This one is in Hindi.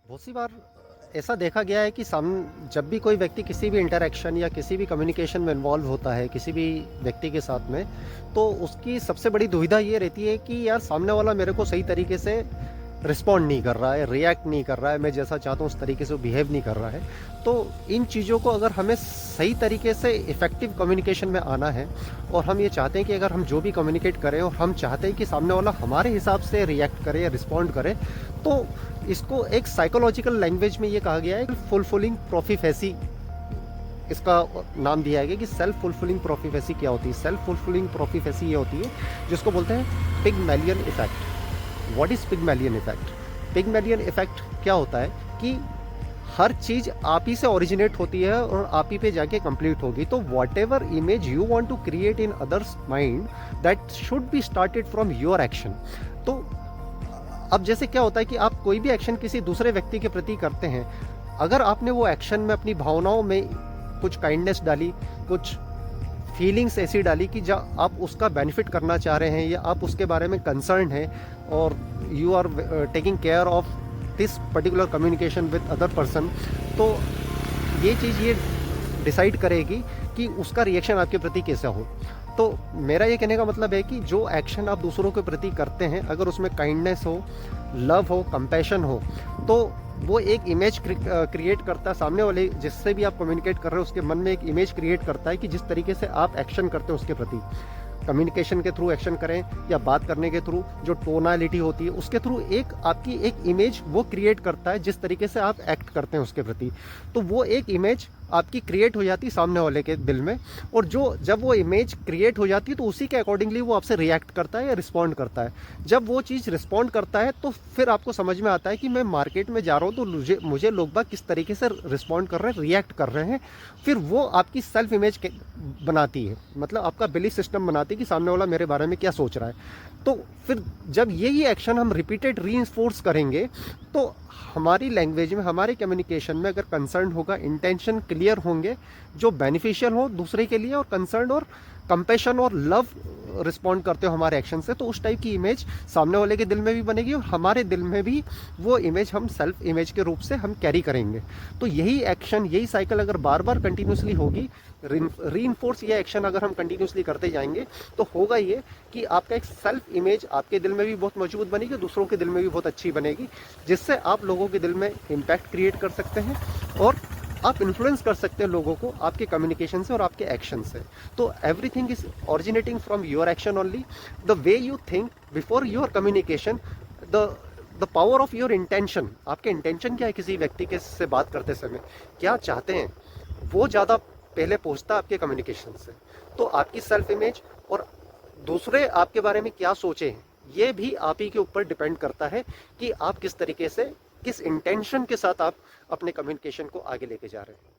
बहुत सी बार ऐसा देखा गया है कि जब भी कोई व्यक्ति किसी भी इंटरैक्शन या किसी भी कम्युनिकेशन में इन्वॉल्व होता है किसी भी व्यक्ति के साथ में, तो उसकी सबसे बड़ी दुविधा ये रहती है कि यार सामने वाला मेरे को सही तरीके से रिस्पॉन्ड नहीं कर रहा है, रिएक्ट नहीं कर रहा है, मैं जैसा चाहता हूँ उस तरीके से वो बिहेव नहीं कर रहा है। तो इन चीज़ों को अगर हमें सही तरीके से इफ़ेक्टिव कम्युनिकेशन में आना है और हम ये चाहते हैं कि अगर हम जो भी कम्युनिकेट करें और हम चाहते हैं कि सामने वाला हमारे हिसाब से रिएक्ट करे या रिस्पॉन्ड करे, तो इसको एक साइकोलॉजिकल लैंग्वेज में ये कहा गया है फुलफिलिंग प्रोफिफेसी, इसका नाम दिया गया कि सेल्फ फुलफिलिंग प्रोफिफेसी क्या होती है। सेल्फ फुलफिलिंग प्रोफिफेसी ये होती है जिसको बोलते हैं Pygmalion effect. What is Pygmalion effect? Pygmalion effect क्या होता है कि हर चीज आप ही से ओरिजिनेट होती है और आप ही पे जाके कंप्लीट होगी। तो whatever image you want to create in others mind, that should be started from your action. तो अब जैसे क्या होता है कि आप कोई भी एक्शन किसी दूसरे व्यक्ति के प्रति करते हैं, अगर आपने वो एक्शन में अपनी भावनाओं में कुछ काइंडनेस डाली, कुछ फीलिंग्स ऐसी डाली कि जब आप उसका बेनिफिट करना चाह रहे हैं या आप उसके बारे में कंसर्न हैं और you are taking care of this particular communication with other person, तो ये चीज़ ये डिसाइड करेगी कि उसका रिएक्शन आपके प्रति कैसा हो। तो मेरा ये कहने का मतलब है कि जो एक्शन आप दूसरों के प्रति करते हैं, अगर उसमें काइंडनेस हो, लव हो, कंपैशन हो, तो वो एक इमेज क्रिएट करता है। सामने वाले जिससे भी आप कम्युनिकेट कर रहे हो उसके मन में एक इमेज क्रिएट करता है कि जिस तरीके से आप एक्शन करते हो उसके प्रति, कम्युनिकेशन के थ्रू एक्शन करें या बात करने के थ्रू जो टोनालिटी होती है उसके थ्रू एक आपकी एक इमेज वो क्रिएट करता है जिस तरीके से आप एक्ट करते हैं उसके प्रति। तो वो एक इमेज आपकी क्रिएट हो जाती है सामने वाले के दिल में, और जब वो इमेज क्रिएट हो जाती है तो उसी के अकॉर्डिंगली वो आपसे रिएक्ट करता है या रिस्पॉन्ड करता है। जब वो चीज़ रिस्पॉन्ड करता है तो फिर आपको समझ में आता है कि मैं मार्केट में जा रहा हूँ तो मुझे लोग बाग किस तरीके से रिस्पॉन्ड कर रहे हैं, रिएक्ट कर रहे हैं। फिर वो आपकी सेल्फ इमेज बनाती है, मतलब आपका बिलीफ सिस्टम बनाती है कि सामने वाला मेरे बारे में क्या सोच रहा है। तो फिर जब यही एक्शन हम रिपीटेड रीइंफोर्स करेंगे तो हमारी लैंग्वेज में, हमारे कम्युनिकेशन में अगर कंसर्न होगा, इंटेंशन क्लियर होंगे जो बेनिफिशियल हो दूसरे के लिए, और कंसर्न और कंपैशन और लव रिस्पॉन्ड करते हो हमारे एक्शन से, तो उस टाइप की इमेज सामने वाले के दिल में भी बनेगी और हमारे दिल में भी वो इमेज हम सेल्फ इमेज के रूप से हम कैरी करेंगे। तो यही एक्शन, यही साइकिल अगर बार बार कंटिन्यूसली होगी, रीइंफोर्स ये एक्शन अगर हम कंटिन्यूसली करते जाएंगे, तो होगा ये कि आपका एक सेल्फ इमेज आपके दिल में भी बहुत मजबूत बनेगी, दूसरों के दिल में भी बहुत अच्छी बनेगी, जिससे आप लोगों के दिल में इम्पैक्ट क्रिएट कर सकते हैं और आप इन्फ्लुएंस कर सकते हैं लोगों को आपके कम्युनिकेशन से और आपके एक्शन से। तो everything is originating from your action only. The way you think before your communication, the power of your intention, आपके इंटेंशन क्या है किसी व्यक्ति के से बात करते समय, क्या चाहते हैं, वो ज़्यादा पहले पहुंचता है आपके कम्युनिकेशन से। तो आपकी सेल्फ इमेज और दूसरे आपके बारे में क्या सोचे हैं, ये भी आप ही के ऊपर डिपेंड करता है कि आप किस तरीके से, किस इंटेंशन के साथ आप अपने कम्युनिकेशन को आगे लेके जा रहे हैं।